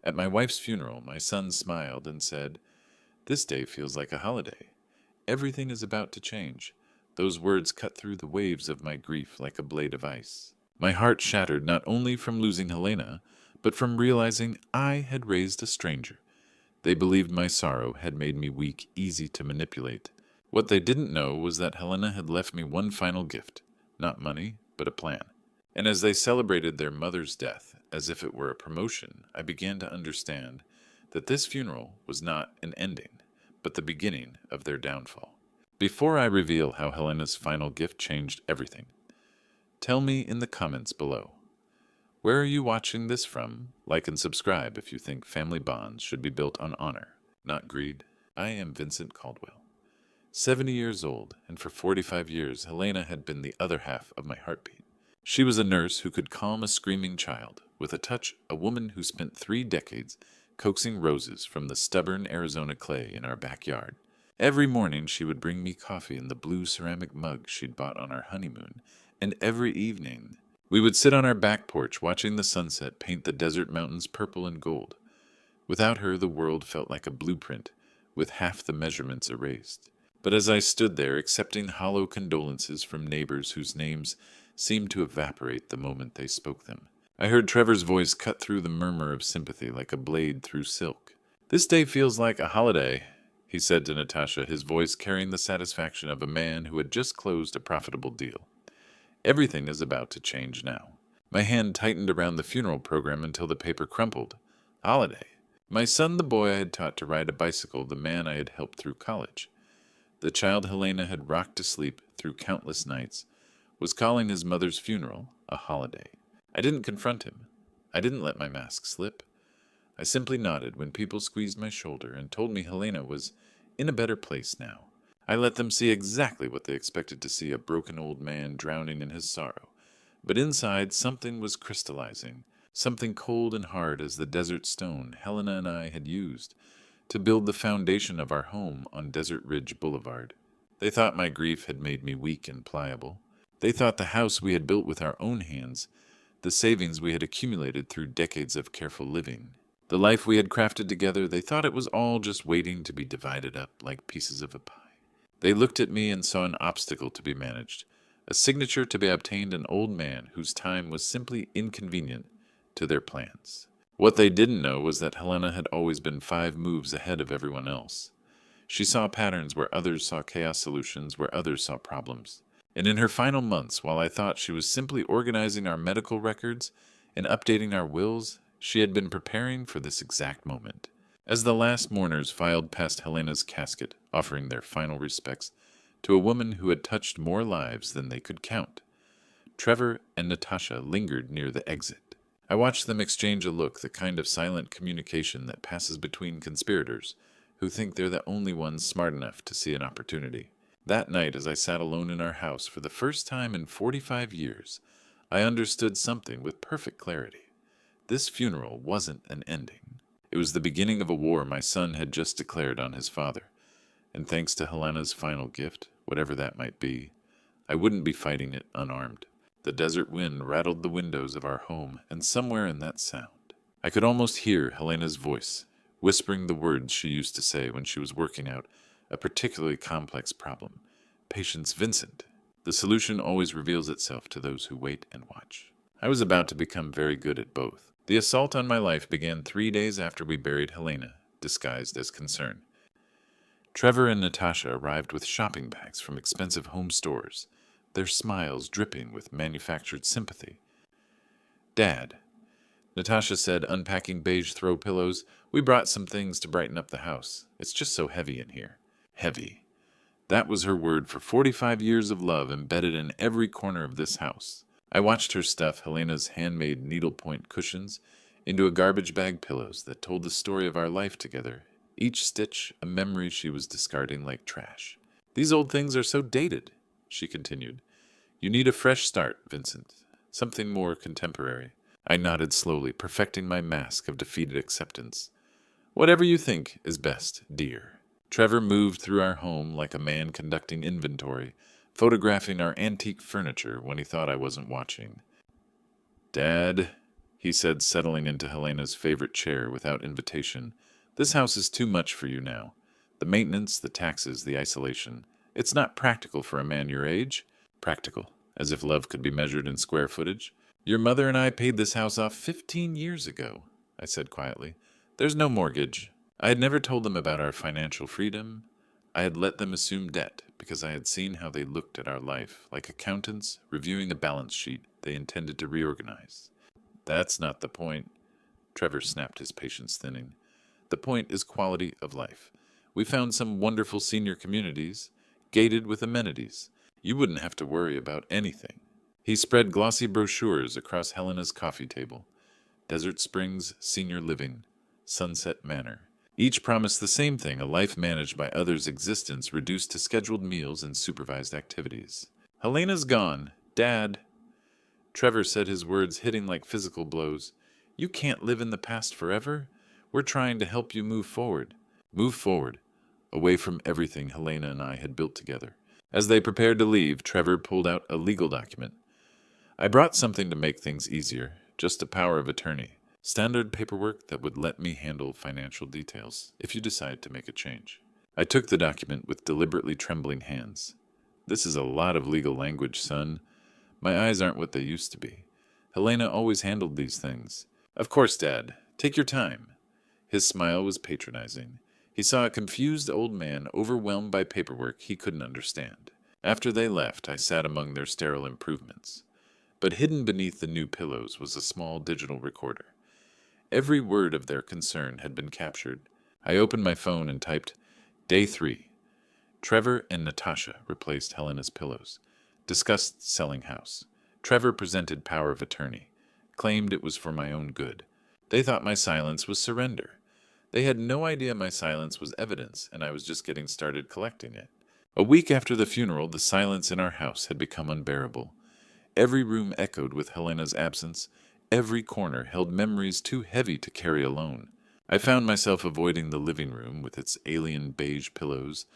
At my wife's funeral, my son smiled and said, "This day feels like a holiday. Everything is about to change." Those words cut through the waves of my grief like a blade of ice. My heart shattered not only from losing Helena, but from realizing I had raised a stranger. They believed my sorrow had made me weak, easy to manipulate. What they didn't know was that Helena had left me one final gift, not money, but a plan. And as they celebrated their mother's death, as if it were a promotion, I began to understand that this funeral was not an ending, but the beginning of their downfall. Before I reveal how Helena's final gift changed everything, tell me in the comments below. Where are you watching this from? Like and subscribe if you think family bonds should be built on honor, not greed. I am Vincent Caldwell, 70 years old, and for 45 years Helena had been the other half of my heartbeat. She was a nurse who could calm a screaming child, with a touch, a woman who spent 3 decades coaxing roses from the stubborn Arizona clay in our backyard. Every morning she would bring me coffee in the blue ceramic mug she'd bought on our honeymoon, and every evening we would sit on our back porch watching the sunset paint the desert mountains purple and gold. Without her, the world felt like a blueprint, with half the measurements erased. But as I stood there accepting hollow condolences from neighbors whose names seemed to evaporate the moment they spoke them, I heard Trevor's voice cut through the murmur of sympathy like a blade through silk. "This day feels like a holiday," he said to Natasha, his voice carrying the satisfaction of a man who had just closed a profitable deal. "Everything is about to change now." My hand tightened around the funeral program until the paper crumpled. Holiday. My son, the boy I had taught to ride a bicycle, the man I had helped through college. The child Helena had rocked to sleep through countless nights, was calling his mother's funeral a holiday. I didn't confront him. I didn't let my mask slip. I simply nodded when people squeezed my shoulder and told me Helena was in a better place now. I let them see exactly what they expected to see, a broken old man drowning in his sorrow. But inside, something was crystallizing, something cold and hard as the desert stone Helena and I had used to build the foundation of our home on Desert Ridge Boulevard. They thought my grief had made me weak and pliable. They thought the house we had built with our own hands, the savings we had accumulated through decades of careful living, the life we had crafted together, they thought it was all just waiting to be divided up like pieces of a pie. They looked at me and saw an obstacle to be managed, a signature to be obtained, an old man whose time was simply inconvenient to their plans. What they didn't know was that Helena had always been 5 moves ahead of everyone else. She saw patterns where others saw chaos solutions, where others saw problems. And in her final months, while I thought she was simply organizing our medical records and updating our wills, she had been preparing for this exact moment. As the last mourners filed past Helena's casket, offering their final respects to a woman who had touched more lives than they could count, Trevor and Natasha lingered near the exit. I watched them exchange a look, the kind of silent communication that passes between conspirators who think they're the only ones smart enough to see an opportunity. That night, as I sat alone in our house for the first time in 45 years, I understood something with perfect clarity. This funeral wasn't an ending. It was the beginning of a war my son had just declared on his father. And thanks to Helena's final gift, whatever that might be, I wouldn't be fighting it unarmed. The desert wind rattled the windows of our home, and somewhere in that sound, I could almost hear Helena's voice, whispering the words she used to say when she was working out a particularly complex problem. "Patience, Vincent. The solution always reveals itself to those who wait and watch." I was about to become very good at both. The assault on my life began 3 days after we buried Helena, disguised as concern. Trevor and Natasha arrived with shopping bags from expensive home stores, their smiles dripping with manufactured sympathy. "Dad," Natasha said, unpacking beige throw pillows, "we brought some things to brighten up the house. It's just so heavy in here." Heavy. That was her word for 45 years of love embedded in every corner of this house. I watched her stuff Helena's handmade needlepoint cushions into a garbage bag pillows that told the story of our life together, each stitch a memory she was discarding like trash. "These old things are so dated," she continued. "You need a fresh start, Vincent. Something more contemporary." I nodded slowly, perfecting my mask of defeated acceptance. "Whatever you think is best, dear." Trevor moved through our home like a man conducting inventory, photographing our antique furniture when he thought I wasn't watching. "Dad," he said, settling into Helena's favorite chair without invitation. This house is too much for you now. The maintenance, the taxes, the isolation. It's not practical for a man your age. Practical, as if love could be measured in square footage. Your mother and I paid this house off 15 years ago, I said quietly. There's no mortgage. I had never told them about our financial freedom. I had let them assume debt because I had seen how they looked at our life, like accountants reviewing a balance sheet they intended to reorganize. That's not the point. Trevor snapped, his patience thinning. The point is quality of life. We found some wonderful senior communities, gated with amenities. You wouldn't have to worry about anything. He spread glossy brochures across Helena's coffee table. Desert Springs Senior Living, Sunset Manor. Each promised the same thing, a life managed by others' existence reduced to scheduled meals and supervised activities. Helena's gone. Dad. Trevor said, his words hitting like physical blows. You can't live in the past forever. We're trying to help you move forward. Move forward, away from everything Helena and I had built together. As they prepared to leave, Trevor pulled out a legal document. I brought something to make things easier, just a power of attorney. Standard paperwork that would let me handle financial details if you decide to make a change. I took the document with deliberately trembling hands. This is a lot of legal language, son. My eyes aren't what they used to be. Helena always handled these things. Of course, Dad. Take your time. His smile was patronizing. He saw a confused old man overwhelmed by paperwork he couldn't understand. After they left, I sat among their sterile improvements. But hidden beneath the new pillows was a small digital recorder. Every word of their concern had been captured. I opened my phone and typed, Day 3. Trevor and Natasha replaced Helena's pillows. Discussed selling house. Trevor presented power of attorney. Claimed it was for my own good. They thought my silence was surrender. They had no idea my silence was evidence, and I was just getting started collecting it. A week after the funeral, the silence in our house had become unbearable. Every room echoed with Helena's absence. Every corner held memories too heavy to carry alone. I found myself avoiding the living room with its alien beige pillows,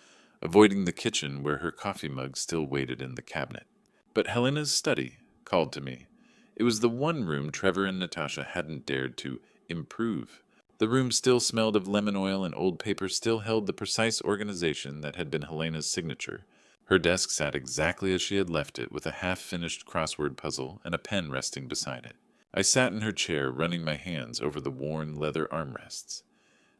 avoiding the kitchen where her coffee mug still waited in the cabinet. But Helena's study called to me. It was the one room Trevor and Natasha hadn't dared to improve. The room still smelled of lemon oil, and old paper still held the precise organization that had been Helena's signature. Her desk sat exactly as she had left it, with a half-finished crossword puzzle and a pen resting beside it. I sat in her chair, running my hands over the worn leather armrests.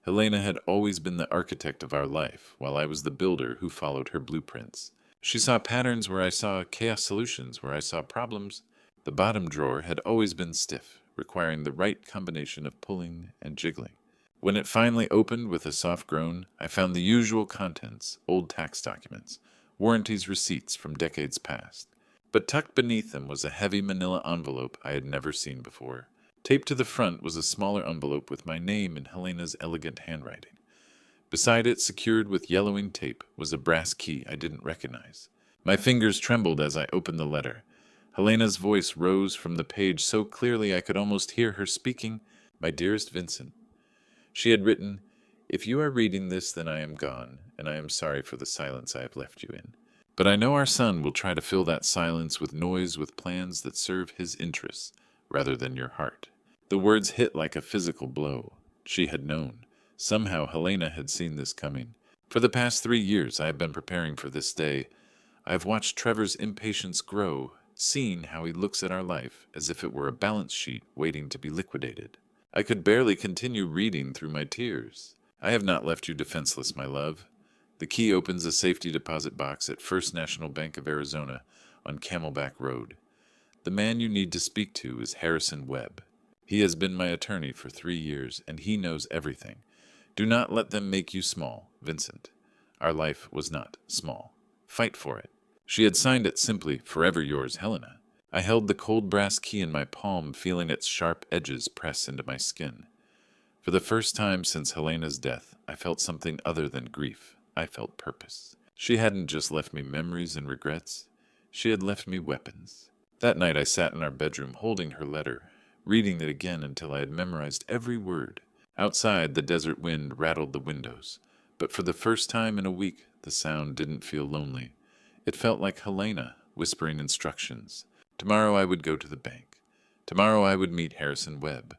Helena had always been the architect of our life, while I was the builder who followed her blueprints. She saw patterns where I saw chaos solutions, where I saw problems. The bottom drawer had always been stiff, requiring the right combination of pulling and jiggling. When it finally opened with a soft groan, I found the usual contents, old tax documents, warranties, receipts from decades past. But tucked beneath them was a heavy manila envelope I had never seen before. Taped to the front was a smaller envelope with my name in Helena's elegant handwriting. Beside it, secured with yellowing tape, was a brass key I didn't recognize. My fingers trembled as I opened the letter. Helena's voice rose from the page so clearly I could almost hear her speaking, My dearest Vincent. She had written, If you are reading this, then I am gone, and I am sorry for the silence I have left you in. But I know our son will try to fill that silence with noise, with plans that serve his interests, rather than your heart. The words hit like a physical blow. She had known. Somehow Helena had seen this coming. For the past 3 years I have been preparing for this day. I have watched Trevor's impatience grow, seen how he looks at our life as if it were a balance sheet waiting to be liquidated. I could barely continue reading through my tears. I have not left you defenseless, my love. The key opens a safety deposit box at First National Bank of Arizona on Camelback Road. The man you need to speak to is Harrison Webb. He has been my attorney for 3 years, and he knows everything. Do not let them make you small, Vincent. Our life was not small. Fight for it. She had signed it simply, Forever yours, Helena. I held the cold brass key in my palm, feeling its sharp edges press into my skin. For the first time since Helena's death, I felt something other than grief. I felt purpose. She hadn't just left me memories and regrets. She had left me weapons. That night I sat in our bedroom holding her letter, reading it again until I had memorized every word. Outside, the desert wind rattled the windows, but for the first time in a week, the sound didn't feel lonely. It felt like Helena whispering instructions. Tomorrow I would go to the bank. Tomorrow I would meet Harrison Webb.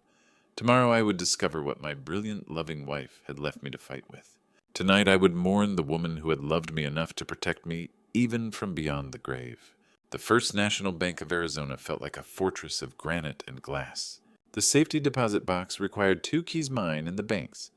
Tomorrow I would discover what my brilliant, loving wife had left me to fight with. Tonight I would mourn the woman who had loved me enough to protect me even from beyond the grave. The First National Bank of Arizona felt like a fortress of granite and glass. The safety deposit box required 2 keys, mine and the bank's,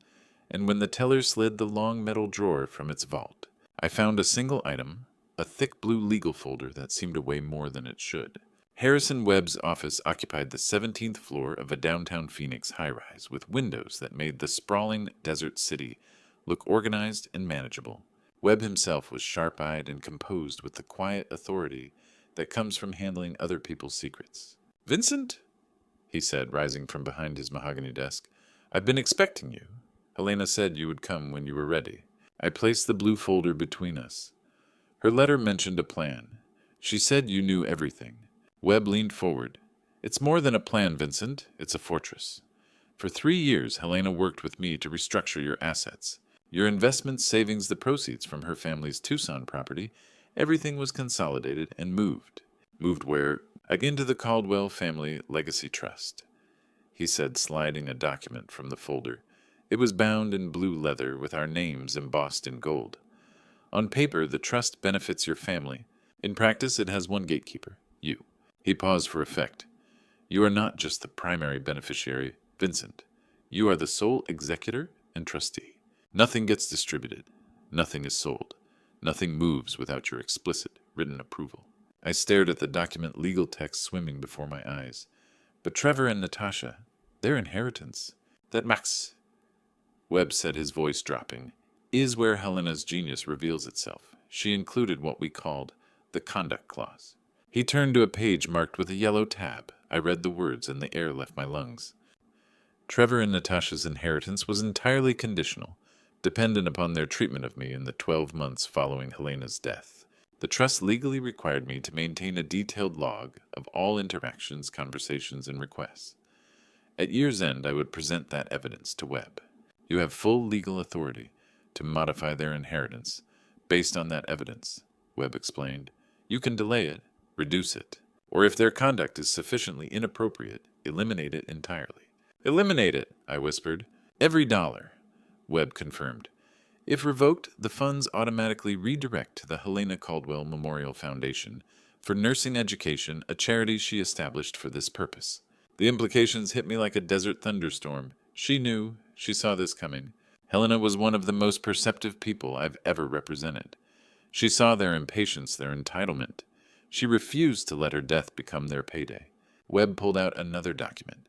and when the teller slid the long metal drawer from its vault, I found a single item, a thick blue legal folder that seemed to weigh more than it should. Harrison Webb's office occupied the 17th floor of a downtown Phoenix high-rise with windows that made the sprawling desert city look organized and manageable. Webb himself was sharp-eyed and composed with the quiet authority that comes from handling other people's secrets. "Vincent," he said, rising from behind his mahogany desk, "I've been expecting you. Helena said you would come when you were ready." I placed the blue folder between us. Her letter mentioned a plan. She said you knew everything. Webb leaned forward. "It's more than a plan, Vincent. It's a fortress. For 3 years, Helena worked with me to restructure your assets. Your investments, savings, the proceeds from her family's Tucson property, everything was consolidated and moved. Moved where? Into the Caldwell Family Legacy Trust," he said, sliding a document from the folder. It was bound in blue leather with our names embossed in gold. "On paper, the trust benefits your family. In practice, it has one gatekeeper, you." He paused for effect. "You are not just the primary beneficiary, Vincent. You are the sole executor and trustee. Nothing gets distributed. Nothing is sold. Nothing moves without your explicit, written approval." I stared at the document legal text swimming before my eyes. "But Trevor and Natasha, their inheritance, that Max," Webb said, his voice dropping, "is where Helena's genius reveals itself. She included what we called the conduct clause." He turned to a page marked with a yellow tab. I read the words, and the air left my lungs. Trevor and Natasha's inheritance was entirely conditional, dependent upon their treatment of me in the 12 months following Helena's death. The trust legally required me to maintain a detailed log of all interactions, conversations, and requests. At year's end, I would present that evidence to Webb. "You have full legal authority to modify their inheritance based on that evidence," Webb explained. "You can delay it, reduce it, or if their conduct is sufficiently inappropriate, eliminate it entirely." "Eliminate it," I whispered. "Every dollar," Webb confirmed. "If revoked, the funds automatically redirect to the Helena Caldwell Memorial Foundation for nursing education, a charity she established for this purpose." The implications hit me like a desert thunderstorm. She knew. She saw this coming. Helena was one of the most perceptive people I've ever represented. She saw their impatience, their entitlement. She refused to let her death become their payday. Webb pulled out another document.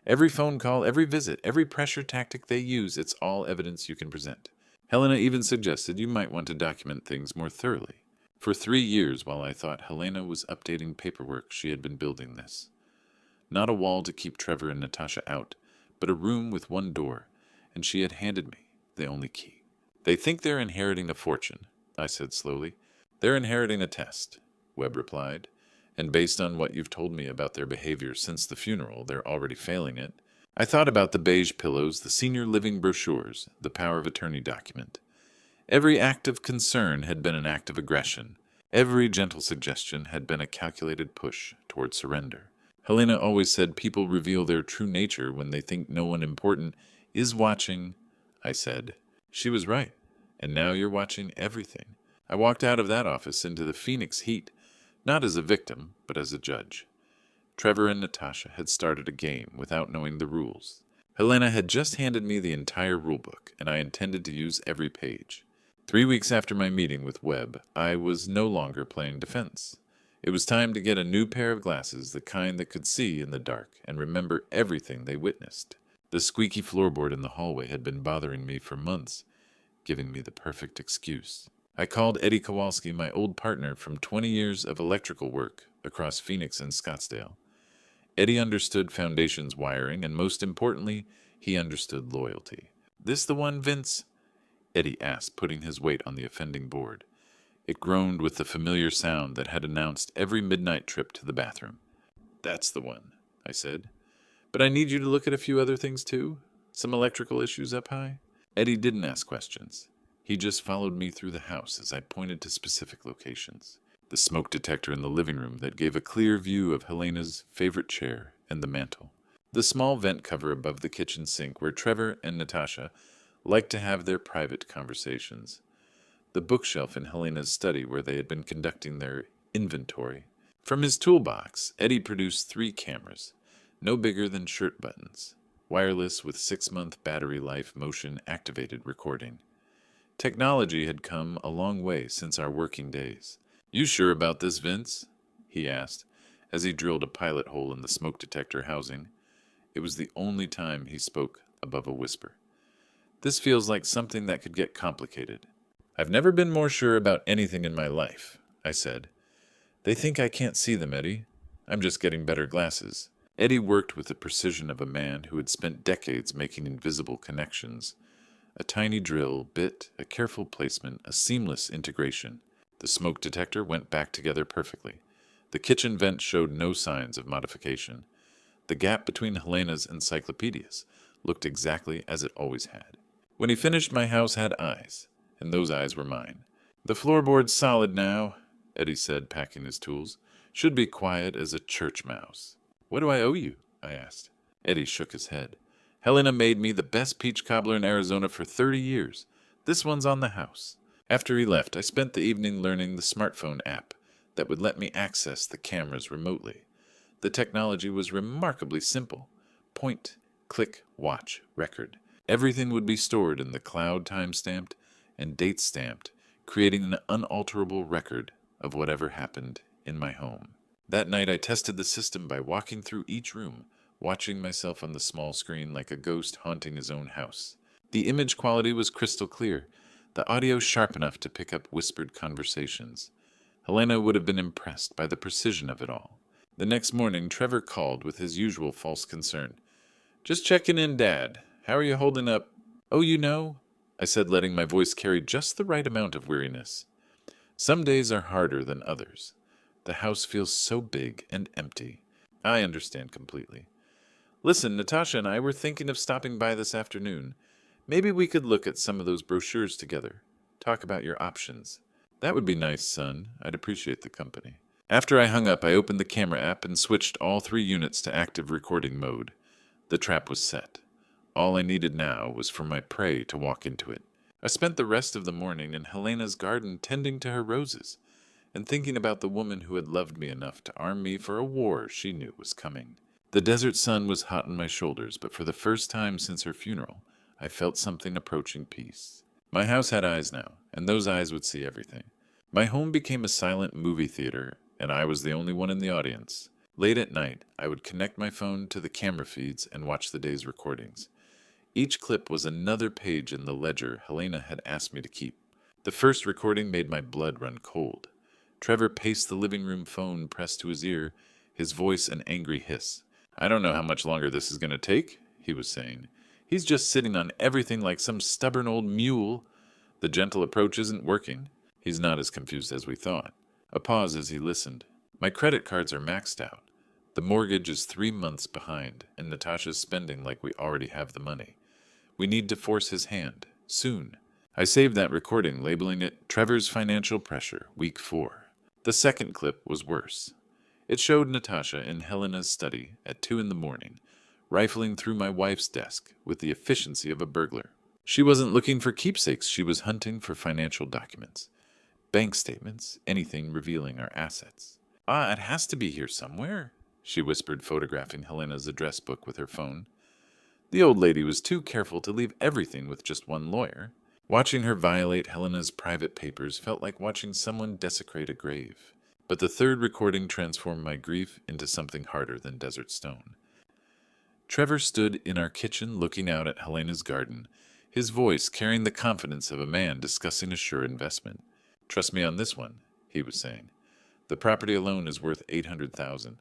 "Every phone call, every visit, every pressure tactic they use, it's all evidence you can present. Helena even suggested you might want to document things more thoroughly. For 3 years, while I thought Helena was updating paperwork, she had been building this. Not a wall to keep Trevor and Natasha out, but a room with one door, and she had handed me the only key." "They think they're inheriting a fortune," I said slowly. "They're inheriting a test," Webb replied. "And based on what you've told me about their behavior since the funeral, they're already failing it." I thought about the beige pillows, the senior living brochures, the power of attorney document. Every act of concern had been an act of aggression. Every gentle suggestion had been a calculated push toward surrender. Helena always said people reveal their true nature when they think no one important is watching, I said. She was right, and now you're watching everything. I walked out of that office into the Phoenix heat, not as a victim, but as a judge. Trevor and Natasha had started a game without knowing the rules. Helena had just handed me the entire rulebook, and I intended to use every page. 3 weeks after my meeting with Webb, I was no longer playing defense. It was time to get a new pair of glasses, the kind that could see in the dark and remember everything they witnessed. The squeaky floorboard in the hallway had been bothering me for months, giving me the perfect excuse. I called Eddie Kowalski, my old partner from 20 years of electrical work across Phoenix and Scottsdale. Eddie understood foundations wiring, and most importantly, he understood loyalty. "This the one, Vince?" Eddie asked, putting his weight on the offending board. It groaned with the familiar sound that had announced every midnight trip to the bathroom. "That's the one," I said. "But I need you to look at a few other things, too. Some electrical issues up high." Eddie didn't ask questions. He just followed me through the house as I pointed to specific locations. The smoke detector in the living room that gave a clear view of Helena's favorite chair and the mantel. The small vent cover above the kitchen sink where Trevor and Natasha liked to have their private conversations. The bookshelf in Helena's study where they had been conducting their inventory. From his toolbox, Eddie produced 3 cameras, no bigger than shirt buttons, wireless with 6-month battery life motion-activated recording. Technology had come a long way since our working days. "You sure about this, Vince?" he asked, as he drilled a pilot hole in the smoke detector housing. It was the only time he spoke above a whisper. "This feels like something that could get complicated." "I've never been more sure about anything in my life," I said. "They think I can't see them, Eddie. I'm just getting better glasses." Eddie worked with the precision of a man who had spent decades making invisible connections. A tiny drill, bit, a careful placement, a seamless integration. The smoke detector went back together perfectly. The kitchen vent showed no signs of modification. The gap between Helena's encyclopedias looked exactly as it always had. When he finished, my house had eyes, and those eyes were mine. "The floorboard's solid now," Eddie said, packing his tools. "Should be quiet as a church mouse." "What do I owe you?" I asked. Eddie shook his head. "Helena made me the best peach cobbler in Arizona for 30 years. This one's on the house." After he left, I spent the evening learning the smartphone app that would let me access the cameras remotely. The technology was remarkably simple. Point, click, watch, record. Everything would be stored in the cloud, time-stamped and date-stamped, creating an unalterable record of whatever happened in my home. That night I tested the system by walking through each room, watching myself on the small screen like a ghost haunting his own house. The image quality was crystal clear, the audio sharp enough to pick up whispered conversations. Helena would have been impressed by the precision of it all. The next morning, Trevor called with his usual false concern. "Just checking in, Dad. How are you holding up?" "Oh, you know," I said, letting my voice carry just the right amount of weariness. "Some days are harder than others. The house feels so big and empty." "I understand completely. Listen, Natasha and I were thinking of stopping by this afternoon. Maybe we could look at some of those brochures together. Talk about your options." "That would be nice, son. I'd appreciate the company." After I hung up, I opened the camera app and switched all 3 units to active recording mode. The trap was set. All I needed now was for my prey to walk into it. I spent the rest of the morning in Helena's garden tending to her roses, and thinking about the woman who had loved me enough to arm me for a war she knew was coming. The desert sun was hot on my shoulders, but for the first time since her funeral, I felt something approaching peace. My house had eyes now, and those eyes would see everything. My home became a silent movie theater, and I was the only one in the audience. Late at night, I would connect my phone to the camera feeds and watch the day's recordings. Each clip was another page in the ledger Helena had asked me to keep. The first recording made my blood run cold. Trevor paced the living room phone pressed to his ear, his voice an angry hiss. "I don't know how much longer this is going to take," he was saying. "He's just sitting on everything like some stubborn old mule. The gentle approach isn't working. He's not as confused as we thought." A pause as he listened. "My credit cards are maxed out. The mortgage is 3 months behind, and Natasha's spending like we already have the money. We need to force his hand, soon." I saved that recording, labeling it Trevor's Financial Pressure, Week 4. The second clip was worse. It showed Natasha in Helena's study at 2 a.m, rifling through my wife's desk with the efficiency of a burglar. She wasn't looking for keepsakes, she was hunting for financial documents. Bank statements, anything revealing our assets. "It has to be here somewhere," she whispered, photographing Helena's address book with her phone. The old lady was too careful to leave everything with just one lawyer. Watching her violate Helena's private papers felt like watching someone desecrate a grave. But the third recording transformed my grief into something harder than desert stone. Trevor stood in our kitchen looking out at Helena's garden, his voice carrying the confidence of a man discussing a sure investment. "Trust me on this one," he was saying. "The property alone is worth $800,000.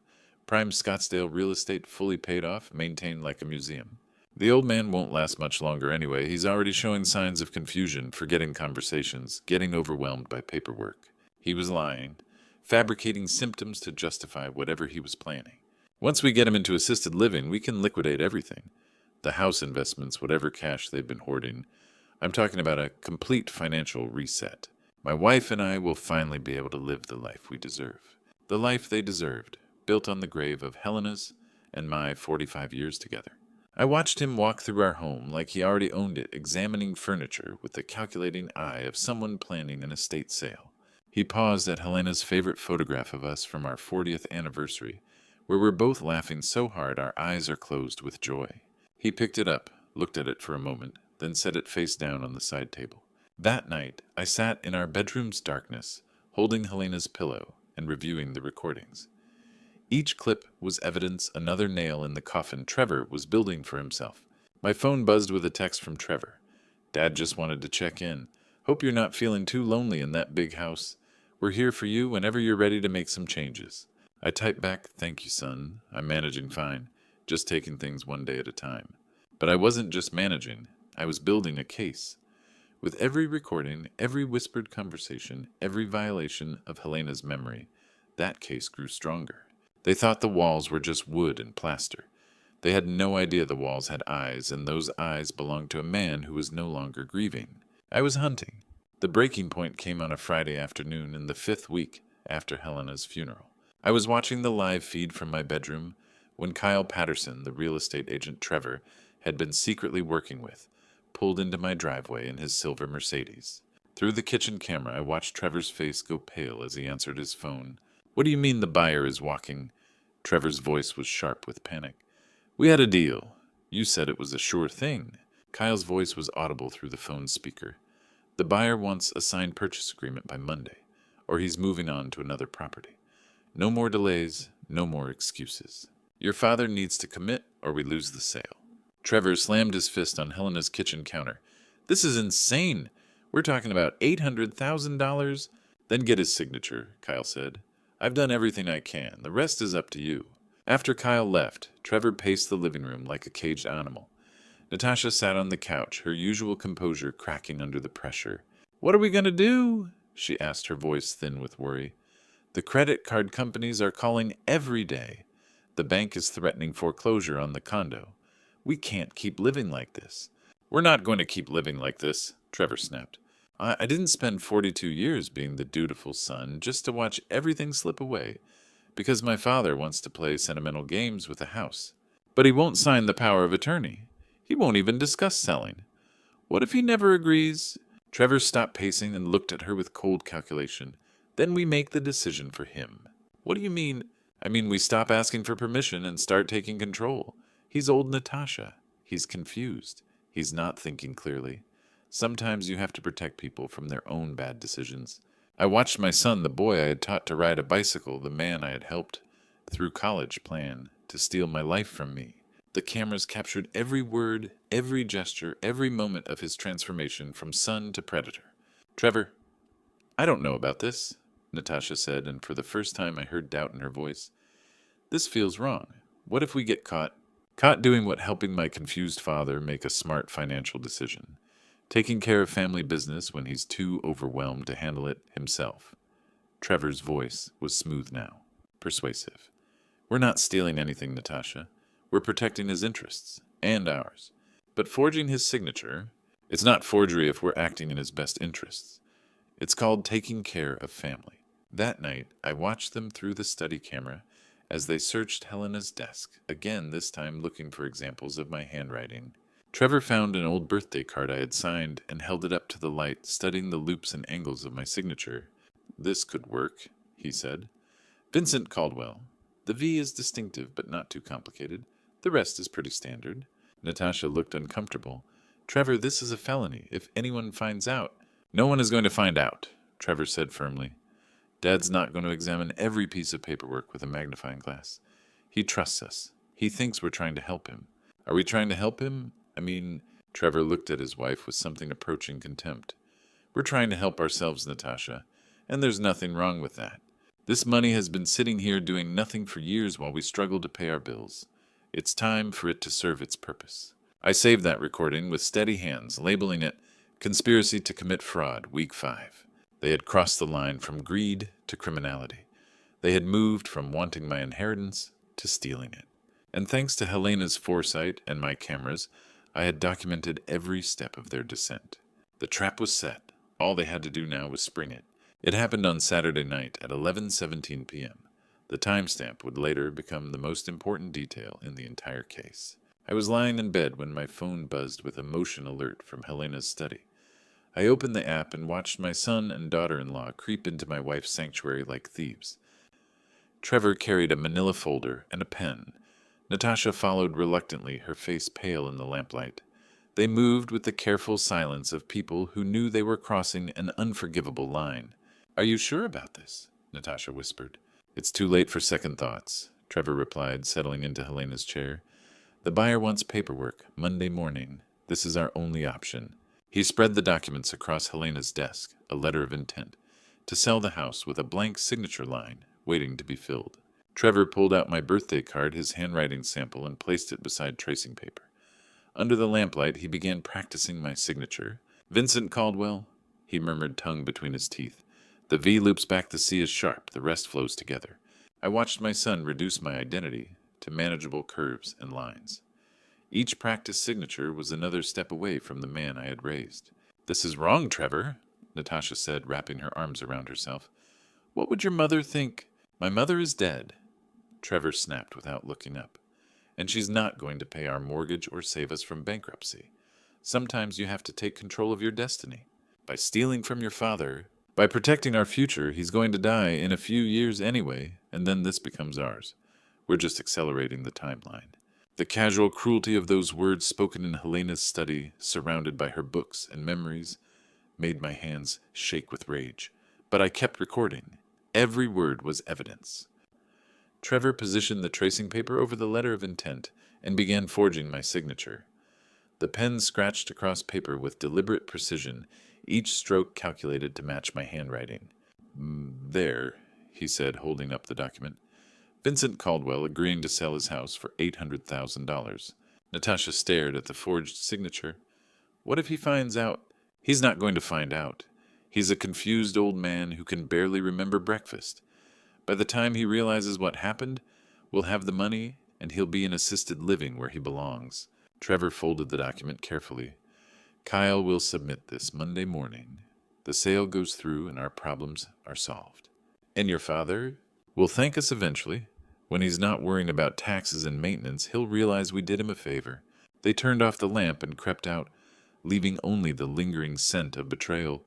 Prime Scottsdale real estate fully paid off, maintained like a museum. The old man won't last much longer anyway. He's already showing signs of confusion, forgetting conversations, getting overwhelmed by paperwork." He was lying, fabricating symptoms to justify whatever he was planning. "Once we get him into assisted living, we can liquidate everything. The house investments, whatever cash they've been hoarding. I'm talking about a complete financial reset. My wife and I will finally be able to live the life we deserve. The life they deserved, built on the grave of Helena's and my 45 years together. I watched him walk through our home like he already owned it, examining furniture with the calculating eye of someone planning an estate sale. He paused at Helena's favorite photograph of us from our 40th anniversary, where we're both laughing so hard our eyes are closed with joy. He picked it up, looked at it for a moment, then set it face down on the side table. That night, I sat in our bedroom's darkness, holding Helena's pillow and reviewing the recordings. Each clip was evidence another nail in the coffin Trevor was building for himself. My phone buzzed with a text from Trevor. Dad just wanted to check in. Hope you're not feeling too lonely in that big house. We're here for you whenever you're ready to make some changes. I typed back, thank you, son. I'm managing fine, just taking things one day at a time. But I wasn't just managing. I was building a case. With every recording, every whispered conversation, every violation of Helena's memory, that case grew stronger. They thought the walls were just wood and plaster. They had no idea the walls had eyes, and those eyes belonged to a man who was no longer grieving. I was hunting. The breaking point came on a Friday afternoon in the 5th week after Helena's funeral. I was watching the live feed from my bedroom when Kyle Patterson, the real estate agent Trevor had been secretly working with, pulled into my driveway in his silver Mercedes. Through the kitchen camera, I watched Trevor's face go pale as he answered his phone. What do you mean the buyer is walking? Trevor's voice was sharp with panic. We had a deal. You said it was a sure thing. Kyle's voice was audible through the phone speaker. The buyer wants a signed purchase agreement by Monday, or he's moving on to another property. No more delays, no more excuses. Your father needs to commit, or we lose the sale. Trevor slammed his fist on Helena's kitchen counter. This is insane. We're talking about $800,000. Then get his signature, Kyle said. I've done everything I can. The rest is up to you. After Kyle left, Trevor paced the living room like a caged animal. Natasha sat on the couch, her usual composure cracking under the pressure. What are we going to do? She asked, her voice thin with worry. The credit card companies are calling every day. The bank is threatening foreclosure on the condo. We can't keep living like this. We're not going to keep living like this, Trevor snapped. I didn't spend 42 years being the dutiful son just to watch everything slip away because my father wants to play sentimental games with the house. But he won't sign the power of attorney. He won't even discuss selling. What if he never agrees? Trevor stopped pacing and looked at her with cold calculation. Then we make the decision for him. What do you mean? I mean, we stop asking for permission and start taking control. He's old Natasha. He's confused. He's not thinking clearly. Sometimes you have to protect people from their own bad decisions. I watched my son, the boy I had taught to ride a bicycle, the man I had helped through college, plan to steal my life from me. The cameras captured every word, every gesture, every moment of his transformation from son to predator. Trevor, I don't know about this, Natasha said, and for the first time I heard doubt in her voice. This feels wrong. What if we get caught? Caught doing what helping my confused father make a smart financial decision. Taking care of family business when he's too overwhelmed to handle it himself. Trevor's voice was smooth now, persuasive. We're not stealing anything, Natasha. We're protecting his interests, and ours. But forging his signature, it's not forgery if we're acting in his best interests. It's called taking care of family. That night, I watched them through the study camera as they searched Helena's desk, again this time looking for examples of my handwriting. Trevor found an old birthday card I had signed and held it up to the light, studying the loops and angles of my signature. This could work, he said. Vincent Caldwell. The V is distinctive but not too complicated. The rest is pretty standard. Natasha looked uncomfortable. Trevor, this is a felony. If anyone finds out. No one is going to find out, Trevor said firmly. Dad's not going to examine every piece of paperwork with a magnifying glass. He trusts us. He thinks we're trying to help him. Are we trying to help him? Trevor looked at his wife with something approaching contempt. We're trying to help ourselves, Natasha, and there's nothing wrong with that. This money has been sitting here doing nothing for years while we struggle to pay our bills. It's time for it to serve its purpose. I saved that recording with steady hands, labeling it Conspiracy to Commit Fraud, Week 5. They had crossed the line from greed to criminality. They had moved from wanting my inheritance to stealing it. And thanks to Helena's foresight and my cameras, I had documented every step of their descent. The trap was set. All they had to do now was spring it. It happened on Saturday night at 11:17 p.m. The timestamp would later become the most important detail in the entire case. I was lying in bed when my phone buzzed with a motion alert from Helena's study. I opened the app and watched my son and daughter-in-law creep into my wife's sanctuary like thieves. Trevor carried a manila folder and a pen. Natasha followed reluctantly, her face pale in the lamplight. They moved with the careful silence of people who knew they were crossing an unforgivable line. "Are you sure about this?" Natasha whispered. "It's too late for second thoughts," Trevor replied, settling into Helena's chair. "The buyer wants paperwork, Monday morning. This is our only option." He spread the documents across Helena's desk, a letter of intent, to sell the house with a blank signature line, waiting to be filled. Trevor pulled out my birthday card, his handwriting sample, and placed it beside tracing paper. Under the lamplight, he began practicing my signature. "Vincent Caldwell," he murmured, tongue between his teeth. "The V loops back, the C is sharp, the rest flows together." I watched my son reduce my identity to manageable curves and lines. Each practice signature was another step away from the man I had raised. "This is wrong, Trevor," Natasha said, wrapping her arms around herself. "What would your mother think?" "My mother is dead," Trevor snapped without looking up. "And she's not going to pay our mortgage or save us from bankruptcy. Sometimes you have to take control of your destiny. By stealing from your father, by protecting our future, he's going to die in a few years anyway, and then this becomes ours. We're just accelerating the timeline." The casual cruelty of those words spoken in Helena's study, surrounded by her books and memories, made my hands shake with rage. But I kept recording. Every word was evidence. Trevor positioned the tracing paper over the letter of intent and began forging my signature. The pen scratched across paper with deliberate precision, each stroke calculated to match my handwriting. "There," he said, holding up the document. "Vincent Caldwell agreeing to sell his house for $800,000. Natasha stared at the forged signature. "What if he finds out?" "He's not going to find out. He's a confused old man who can barely remember breakfast. By the time he realizes what happened, we'll have the money, and he'll be in assisted living where he belongs." Trevor folded the document carefully. "Kyle will submit this Monday morning. The sale goes through and our problems are solved. And your father will thank us eventually. When he's not worrying about taxes and maintenance, he'll realize we did him a favor." They turned off the lamp and crept out, leaving only the lingering scent of betrayal.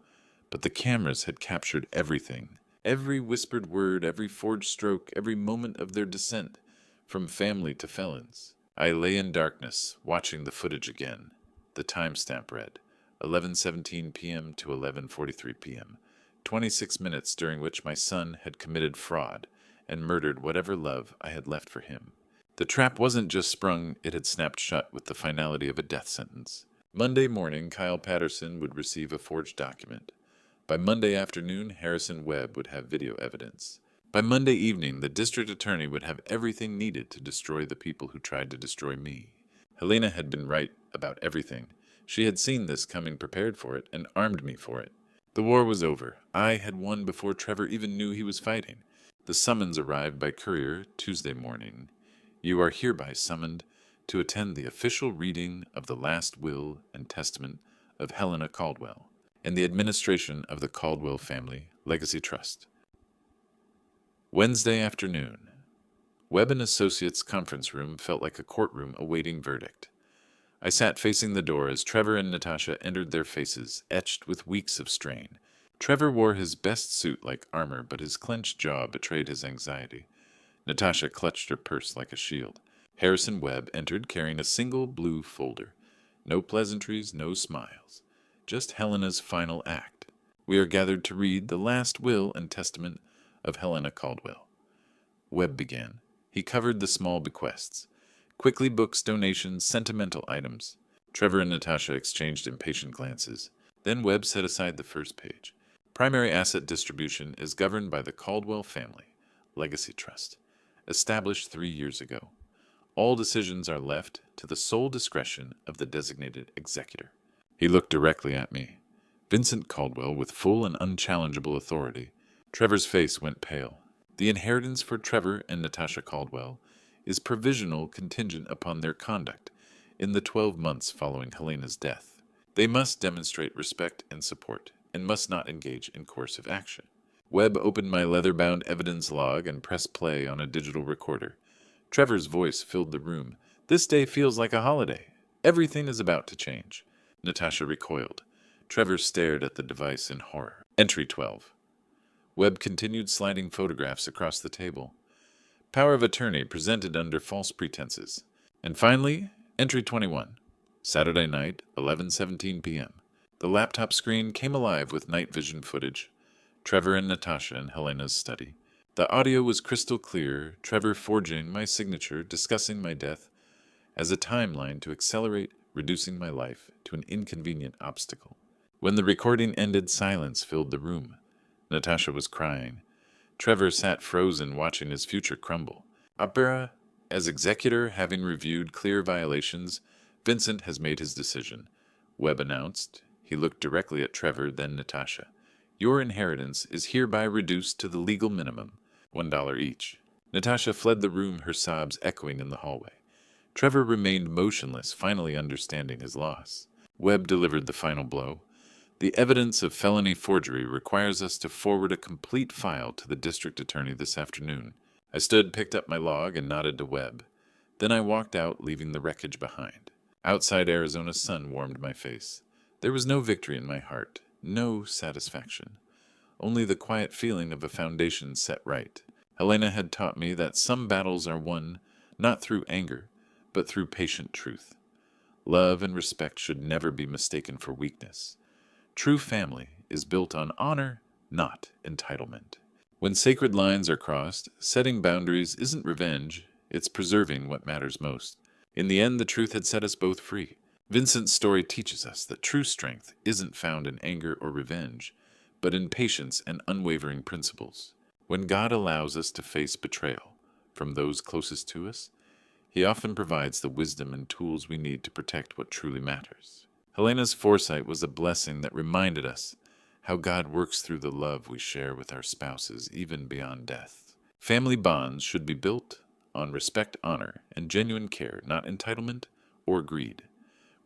But the cameras had captured everything. Every whispered word, every forged stroke, every moment of their descent, from family to felons. I lay in darkness, watching the footage again. The timestamp read, 11:17 p.m. to 11:43 p.m., 26 minutes during which my son had committed fraud and murdered whatever love I had left for him. The trap wasn't just sprung, it had snapped shut with the finality of a death sentence. Monday morning, Kyle Patterson would receive a forged document. By Monday afternoon, Harrison Webb would have video evidence. By Monday evening, the district attorney would have everything needed to destroy the people who tried to destroy me. Helena had been right about everything. She had seen this coming, prepared for it, and armed me for it. The war was over. I had won before Trevor even knew he was fighting. The summons arrived by courier Tuesday morning. "You are hereby summoned to attend the official reading of the last will and testament of Helena Caldwell and the administration of the Caldwell Family Legacy Trust." Wednesday afternoon. Webb and Associates' conference room felt like a courtroom awaiting verdict. I sat facing the door as Trevor and Natasha entered, their faces etched with weeks of strain. Trevor wore his best suit like armor, but his clenched jaw betrayed his anxiety. Natasha clutched her purse like a shield. Harrison Webb entered carrying a single blue folder. No pleasantries, no smiles. Just Helena's final act. "We are gathered to read the last will and testament of Helena Caldwell." Webb began. He covered the small bequests. Quickly books, donations, sentimental items. Trevor and Natasha exchanged impatient glances. Then Webb set aside the first page. "Primary asset distribution is governed by the Caldwell Family Legacy Trust, established 3 years ago. All decisions are left to the sole discretion of the designated executor." He looked directly at me. Vincent Caldwell, with full and unchallengeable authority. Trevor's face went pale. "The inheritance for Trevor and Natasha Caldwell is provisional, contingent upon their conduct in the 12 months following Helena's death. They must demonstrate respect and support, and must not engage in coercive action." Webb opened my leather-bound evidence log and pressed play on a digital recorder. Trevor's voice filled the room. This day feels like a holiday. Everything is about to change. Natasha recoiled. Trevor stared at the device in horror. Entry 12. Webb continued sliding photographs across the table. Power of attorney presented under false pretenses. And finally, entry 21. Saturday night, 11:17 p.m. The laptop screen came alive with night vision footage. Trevor and Natasha in Helena's study. The audio was crystal clear, Trevor forging my signature, discussing my death as a timeline to accelerate, reducing my life to an inconvenient obstacle. When the recording ended, silence filled the room. Natasha was crying. Trevor sat frozen, watching his future crumble. Opera, as executor, having reviewed clear violations, Vincent has made his decision. Webb announced. He looked directly at Trevor, then Natasha. Your inheritance is hereby reduced to the legal minimum, $1 each. Natasha fled the room, her sobs echoing in the hallway. Trevor remained motionless, finally understanding his loss. Webb delivered the final blow. The evidence of felony forgery requires us to forward a complete file to the district attorney this afternoon. I stood, picked up my log, and nodded to Webb. Then I walked out, leaving the wreckage behind. Outside, Arizona's sun warmed my face. There was no victory in my heart, no satisfaction. Only the quiet feeling of a foundation set right. Helena had taught me that some battles are won not through anger, but through patient truth. Love and respect should never be mistaken for weakness. True family is built on honor, not entitlement. When sacred lines are crossed, setting boundaries isn't revenge, it's preserving what matters most. In the end, the truth had set us both free. Vincent's story teaches us that true strength isn't found in anger or revenge, but in patience and unwavering principles. When God allows us to face betrayal from those closest to us, He often provides the wisdom and tools we need to protect what truly matters. Helena's foresight was a blessing that reminded us how God works through the love we share with our spouses, even beyond death. Family bonds should be built on respect, honor, and genuine care, not entitlement or greed.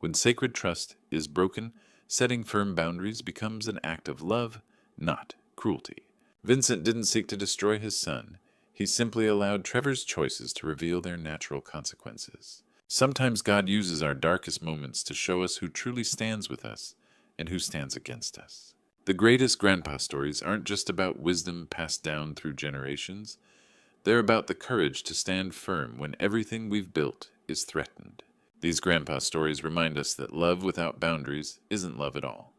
When sacred trust is broken, setting firm boundaries becomes an act of love, not cruelty. Vincent didn't seek to destroy his son. He simply allowed Trevor's choices to reveal their natural consequences. Sometimes God uses our darkest moments to show us who truly stands with us and who stands against us. The greatest grandpa stories aren't just about wisdom passed down through generations. They're about the courage to stand firm when everything we've built is threatened. These grandpa stories remind us that love without boundaries isn't love at all.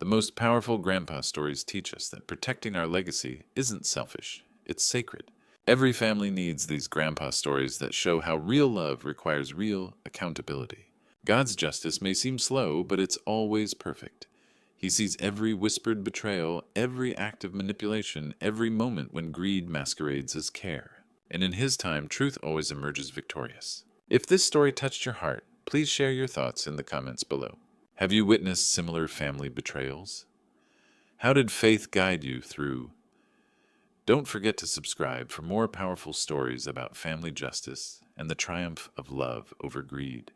The most powerful grandpa stories teach us that protecting our legacy isn't selfish, it's sacred. Every family needs these grandpa stories that show how real love requires real accountability. God's justice may seem slow, but it's always perfect. He sees every whispered betrayal, every act of manipulation, every moment when greed masquerades as care. And in His time, truth always emerges victorious. If this story touched your heart, please share your thoughts in the comments below. Have you witnessed similar family betrayals? How did faith guide you through? Don't forget to subscribe for more powerful stories about family justice and the triumph of love over greed.